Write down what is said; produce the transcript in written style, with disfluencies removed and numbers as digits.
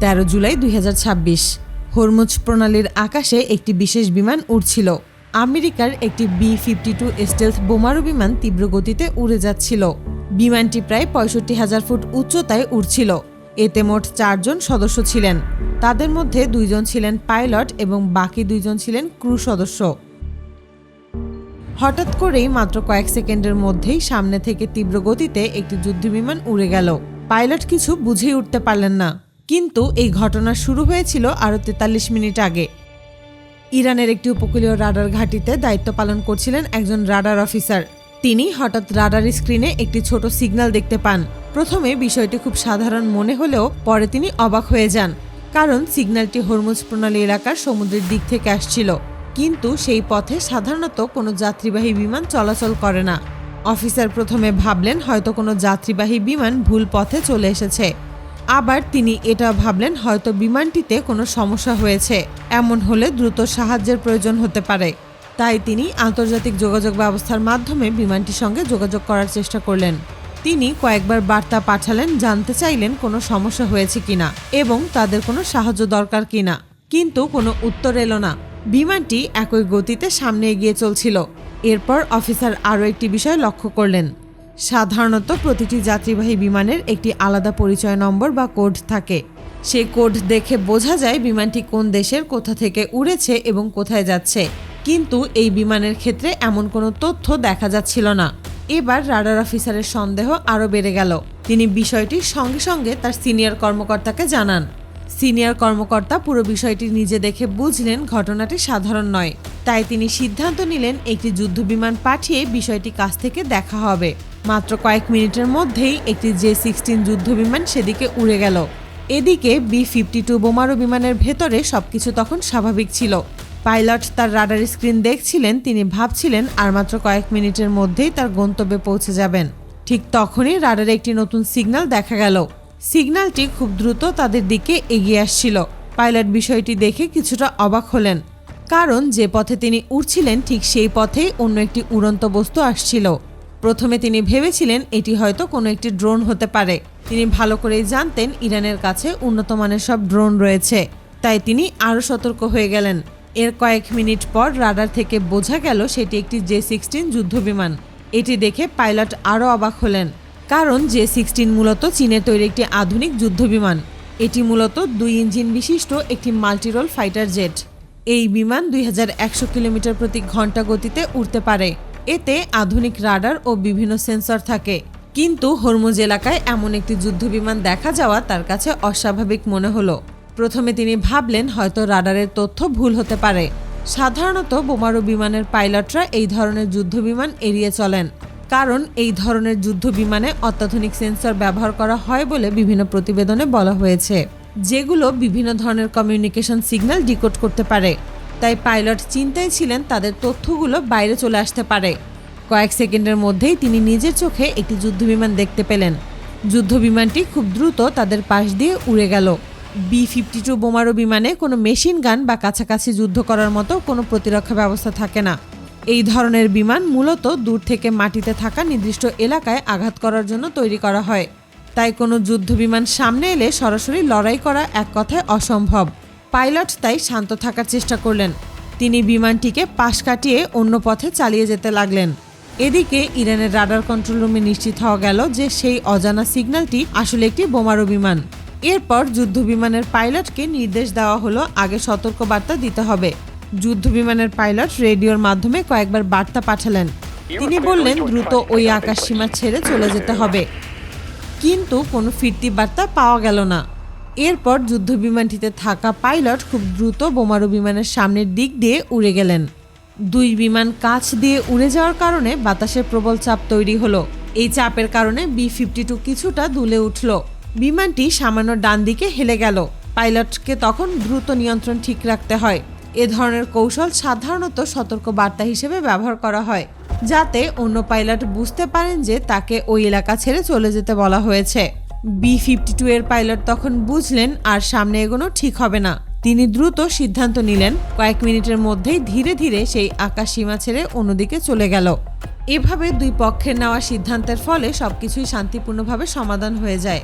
13 July 2026 Hormuz প্রণালীর আকাশে একটি বিশেষ বিমান উড়ছিল। আমেরিকার একটি B-52 স্টেলথ বোমারু বিমান তীব্র গতিতে উড়ে যাচ্ছিল। বিমানটি প্রায় 65,000 ফুট উচ্চতায় উড়ছিল। এতে মোট 4 জন সদস্য ছিলেন। তাদের মধ্যে 2 জন ছিলেন পাইলট এবং বাকি 2 জন ছিলেন ক্রু সদস্য। হঠাৎ করেই মাত্র কয়েক সেকেন্ডের মধ্যেই সামনে থেকে তীব্র গতিতে একটি যুদ্ধবিমান উড়ে গেল। পাইলট কিছু বুঝেই উঠতে পারলেন না। কিন্তু এই ঘটনা শুরু হয়েছিল আরও 43 মিনিট আগে। ইরানের একটি উপকূলীয় রাডার ঘাঁটিতে দায়িত্ব পালন করছিলেন একজন রাডার অফিসার। তিনি হঠাৎ রাডার স্ক্রিনে একটি ছোট সিগন্যাল দেখতে পান। প্রথমে বিষয়টি খুব সাধারণ মনে হলেও পরে তিনি অবাক হয়ে যান, কারণ সিগন্যালটি হরমুজ প্রণালী এলাকার সমুদ্রের দিক থেকে আসছিল। কিন্তু সেই পথে সাধারণত কোনো যাত্রীবাহী বিমান চলাচল করে না। অফিসার প্রথমে ভাবলেন হয়তো কোনো যাত্রীবাহী বিমান ভুল পথে চলে এসেছে। আবার তিনি এটা ভাবলেন হয়তো বিমানটিতে কোনো সমস্যা হয়েছে, এমন হলে দ্রুত সাহায্যের প্রয়োজন হতে পারে। তাই তিনি আন্তর্জাতিক যোগাযোগ ব্যবস্থার মাধ্যমে বিমানটির সঙ্গে যোগাযোগ করার চেষ্টা করলেন। তিনি কয়েকবার বার্তা পাঠালেন, জানতে চাইলেন কোনো সমস্যা হয়েছে কিনা এবং তাদের কোনো সাহায্য দরকার কিনা, কিন্তু কোনো উত্তর এলো না। বিমানটি একই গতিতে সামনে এগিয়ে চলছিল। এরপর অফিসার আরও একটি বিষয় লক্ষ্য করলেন। সাধারণত প্রতিটি যাত্রীবাহী বিমানের একটি আলাদা পরিচয় নম্বর বা কোড থাকে। সেই কোড দেখে বোঝা যায় বিমানটি কোন দেশের কোথা থেকে উড়েছে এবং কোথায় যাচ্ছে। কিন্তু এই বিমানের ক্ষেত্রে এমন কোনো তথ্য দেখা যাচ্ছিল না। এবার রাডার অফিসারের সন্দেহ আরও বেড়ে গেল। তিনি বিষয়টি সঙ্গে সঙ্গে তার সিনিয়র কর্মকর্তাকে জানান। সিনিয়র কর্মকর্তা পুরো বিষয়টি নিজে দেখে বুঝলেন ঘটনাটি সাধারণ নয়। তাই তিনি সিদ্ধান্ত নিলেন একটি যুদ্ধবিমান পাঠিয়ে বিষয়টি কাছ থেকে দেখা হবে। মাত্র কয়েক মিনিটের মধ্যেই একটি J-16 যুদ্ধবিমান সেদিকে উড়ে গেল। এদিকে B-52 বোমারু বিমানের ভেতরে সবকিছু তখন স্বাভাবিক ছিল। পাইলট তার রাডার স্ক্রিন দেখছিলেন। তিনি ভাবছিলেন আর মাত্র কয়েক মিনিটের মধ্যেই তার গন্তব্যে পৌঁছে যাবেন। ঠিক তখনই রাডারে একটি নতুন সিগন্যাল দেখা গেল। সিগন্যালটি খুব দ্রুত তাদের দিকে এগিয়ে আসছিল। পাইলট বিষয়টি দেখে কিছুটা অবাক হলেন, কারণ যে পথে তিনি উড়ছিলেন ঠিক সেই পথেই অন্য একটি উড়ন্ত বস্তু আসছিল। প্রথমে তিনি ভেবেছিলেন এটি হয়তো কোনো একটি ড্রোন হতে পারে। তিনি ভালো করেই জানতেন ইরানের কাছে উন্নত মানের সব ড্রোন রয়েছে, তাই তিনি আরও সতর্ক হয়ে গেলেন। এর কয়েক মিনিট পর রাডার থেকে বোঝা গেল সেটি একটি J-16 যুদ্ধবিমান। এটি দেখে পাইলট আরও অবাক হলেন, কারণ J-16 মূলত চীনের তৈরি একটি আধুনিক যুদ্ধবিমান। এটি মূলত 2 ইঞ্জিন বিশিষ্ট একটি মাল্টিরোল ফাইটার জেট। এই বিমান 2100 কিলোমিটার প্রতি ঘন্টা গতিতে উড়তে পারে। এতে আধুনিক রাডার ও বিভিন্ন সেন্সর থাকে। কিন্তু হরমুজ এলাকায় এমন একটি যুদ্ধবিমান দেখা যাওয়া তার কাছে অস্বাভাবিক মনে হলো। প্রথমে তিনি ভাবলেন হয়তো রাডারের তথ্য ভুল হতে পারে। সাধারণত বোমারু বিমানের পাইলটরা এই ধরনের যুদ্ধবিমান এড়িয়ে চলেন, কারণ এই ধরনের যুদ্ধবিমানে অত্যাধুনিক সেন্সর ব্যবহার করা হয় বলে বিভিন্ন প্রতিবেদনে বলা হয়েছে, যেগুলো বিভিন্ন ধরনের কমিউনিকেশন সিগন্যাল ডিকোড করতে পারে। তাই পাইলট চিন্তায় ছিলেন তাদের তথ্যগুলো বাইরে চলে আসতে পারে। কয়েক সেকেন্ডের মধ্যেই তিনি নিজের চোখে একটি যুদ্ধবিমান দেখতে পেলেন। যুদ্ধবিমানটি খুব দ্রুত তাদের পাশ দিয়ে উড়ে গেল। B-52 বোমারু বিমানে কোনো মেশিন গান বা কাছাকাছি যুদ্ধ করার মতো কোনো প্রতিরক্ষা ব্যবস্থা থাকে না। এই ধরনের বিমান মূলত দূর থেকে মাটিতে থাকা নির্দিষ্ট এলাকায় আঘাত করার জন্য তৈরি করা হয়। তাই কোনো যুদ্ধবিমান সামনে এলে সরাসরি লড়াই করা এক কথায় অসম্ভব। পাইলট তাই শান্ত থাকার চেষ্টা করলেন। তিনি বিমানটিকে পাশ কাটিয়ে অন্য পথে চালিয়ে যেতে লাগলেন। এদিকে ইরানের রাডার কন্ট্রোল রুমে নিশ্চিত হওয়া গেল যে সেই অজানা সিগন্যালটি আসলে একটি বোমারু বিমান। এরপর যুদ্ধবিমানের পাইলটকে নির্দেশ দেওয়া হলো আগে সতর্ক বার্তা দিতে হবে। যুদ্ধবিমানের পাইলট রেডিওর মাধ্যমে কয়েকবার বার্তা পাঠালেন। তিনি বললেন দ্রুত ওই আকাশসীমা ছেড়ে চলে যেতে হবে, কিন্তু কোনো ফিরতি বার্তা পাওয়া গেল না। এরপর যুদ্ধবিমানটিতে থাকা পাইলট খুব দ্রুত বোমারু বিমানের সামনের দিক দিয়ে উড়ে গেলেন। 2 বিমান কাছ দিয়ে উড়ে যাওয়ার কারণে বাতাসের প্রবল চাপ তৈরি হলো। এই চাপের কারণে B-52 কিছুটা দুলে উঠল। বিমানটি সামান্য ডান দিকে হেলে গেল। পাইলটকে তখন দ্রুত নিয়ন্ত্রণ ঠিক রাখতে হয়। এ ধরনের কৌশল সাধারণত সতর্ক বার্তা হিসেবে ব্যবহার করা হয়, যাতে অন্য পাইলট বুঝতে পারেন যে তাকে ওই এলাকা ছেড়ে চলে যেতে বলা হয়েছে। B-52 এর পাইলট তখন বুঝলেন আর সামনে এগোনো ঠিক হবে না। তিনি দ্রুত সিদ্ধান্ত নিলেন। কয়েক মিনিটের মধ্যেই ধীরে ধীরে সেই আকাশ সীমা ছেড়ে অন্যদিকে চলে গেল। এভাবে 2 পক্ষের নেওয়া সিদ্ধান্তের ফলে সবকিছুই শান্তিপূর্ণভাবে সমাধান হয়ে যায়।